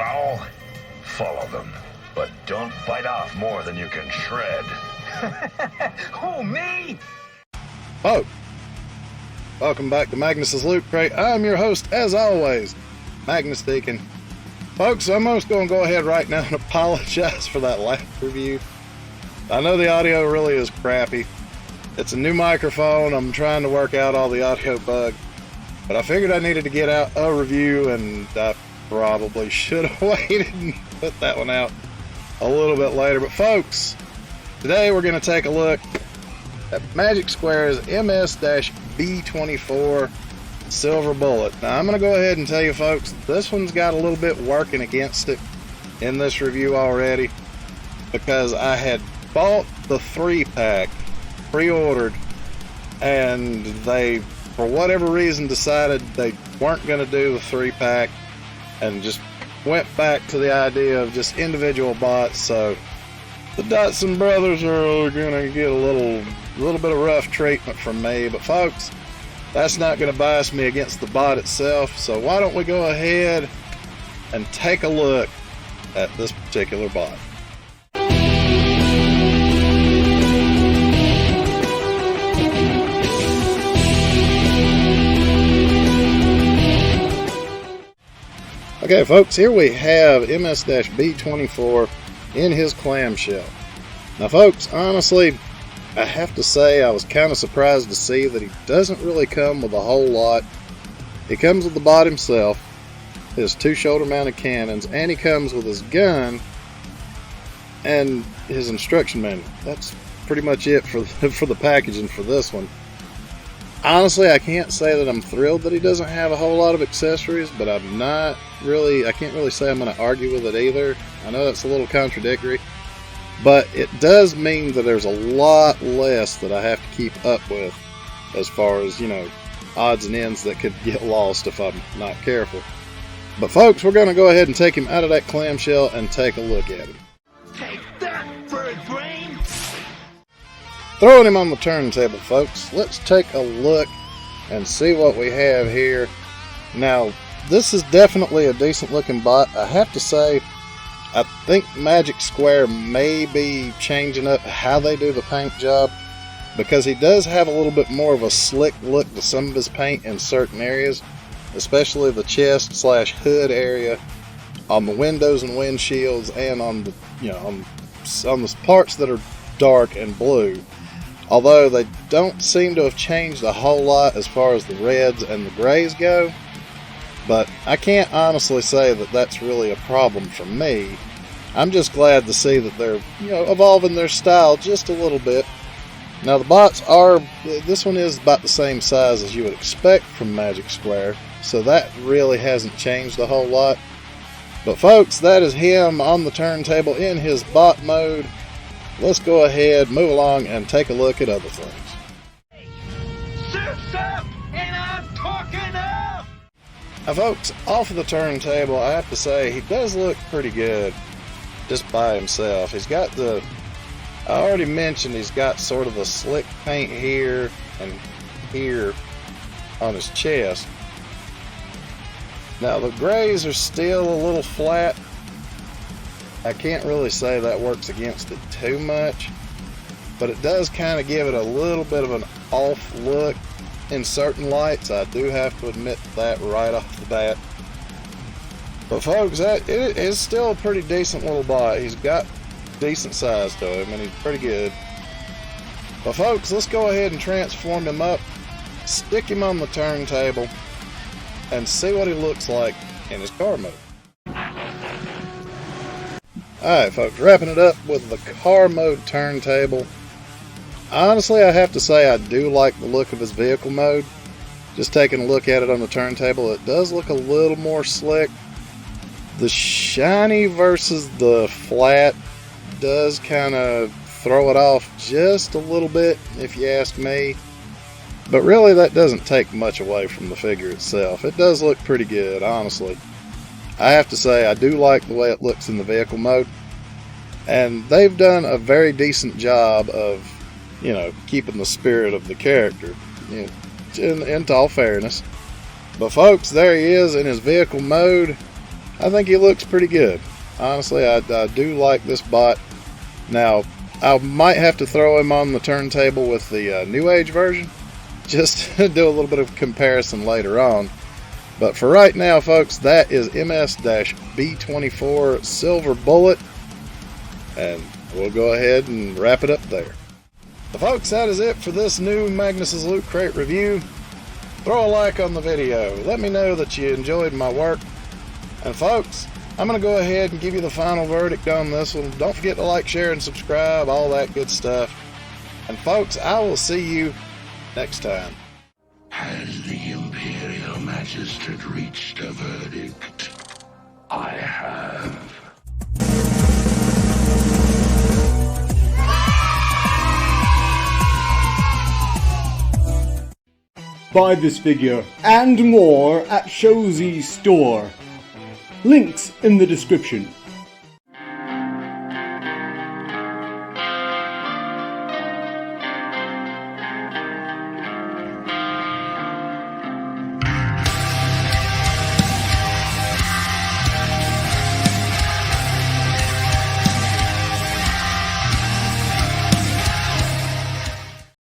prowl? Follow them, but don't bite off more than you can shred. Who, me? Oh, welcome back to Magnus's Loot Crate. I'm your host, as always, Magnus speaking. Folks, I'm just going to go ahead right now and apologize for that last review. I know the audio really is crappy. It's a new microphone. I'm trying to work out all the audio bugs. But I figured I needed to get out a review, and I probably should have waited and put that one out a little bit later. But folks, today we're going to take a look at Magic Square's MS-B24 Silver Bullet. Now I'm going to go ahead and tell you folks, this one's got a little bit working against it in this review already, because I had bought the 3-pack, pre-ordered, and they, for whatever reason, decided they weren't going to do the 3-pack and just went back to the idea of just individual bots. So the Dotson brothers are going to get a little bit of rough treatment from me, but folks, that's not going to bias me against the bot itself. So why don't we go ahead and take a look at this particular bot. Okay folks, here we have MS-B24 in his clamshell. Now folks, honestly, I have to say I was kind of surprised to see that he doesn't really come with a whole lot. He comes with the bot himself, his 2 shoulder mounted cannons, and he comes with his gun and his instruction manual. That's pretty much it for the packaging for this one. Honestly, I can't say that I'm thrilled that he doesn't have a whole lot of accessories, but I can't really say I'm going to argue with it either. I know that's a little contradictory, but it does mean that there's a lot less that I have to keep up with as far as, odds and ends that could get lost if I'm not careful. But folks, we're going to go ahead and take him out of that clamshell and take a look at him. Take that, bird brain! Throwing him on the turntable, folks, let's take a look and see what we have here. Now, this is definitely a decent looking bot. I have to say, I think Magic Square may be changing up how they do the paint job, because he does have a little bit more of a slick look to some of his paint in certain areas, especially the chest/hood area, on the windows and windshields, and on the on the parts that are dark and blue. Although they don't seem to have changed a whole lot as far as the reds and the grays go. But I can't honestly say that that's really a problem for me. I'm just glad to see that they're, evolving their style just a little bit. Now the bots this one is about the same size as you would expect from Magic Square, so that really hasn't changed a whole lot. But folks, that is him on the turntable in his bot mode. Let's go ahead, move along, and take a look at other things. Surf's up, and I'm talking up! Now folks, off of the turntable, I have to say, he does look pretty good just by himself. He's got I already mentioned he's got sort of the slick paint here and here on his chest. Now the grays are still a little flat. I can't really say that works against it too much, but it does kind of give it a little bit of an off look in certain lights. I do have to admit that right off the bat. But folks, it is still a pretty decent little bot. He's got decent size to him, and he's pretty good. But folks, let's go ahead and transform him up, stick him on the turntable, and see what he looks like in his car mode. Alright folks, wrapping it up with the car mode turntable. Honestly, I have to say I do like the look of his vehicle mode. Just taking a look at it on the turntable, it does look a little more slick. The shiny versus the flat does kind of throw it off just a little bit, if you ask me. But really, that doesn't take much away from the figure itself. It does look pretty good, honestly. I have to say, I do like the way it looks in the vehicle mode. And they've done a very decent job of, keeping the spirit of the character, in all fairness. But folks, there he is in his vehicle mode. I think he looks pretty good. Honestly, I do like this bot. Now, I might have to throw him on the turntable with the New Age version, just to do a little bit of comparison later on. But for right now, folks, that is MS-B24 Silver Bullet, and we'll go ahead and wrap it up there. So folks, that is it for this new Magnus' Loot Crate review. Throw a like on the video. Let me know that you enjoyed my work. And folks, I'm going to go ahead and give you the final verdict on this one. Don't forget to like, share, and subscribe, all that good stuff. And folks, I will see you next time. Has the Imperial Magistrate reached a verdict? I have. Buy this figure and more at ShowZStore. Links in the description.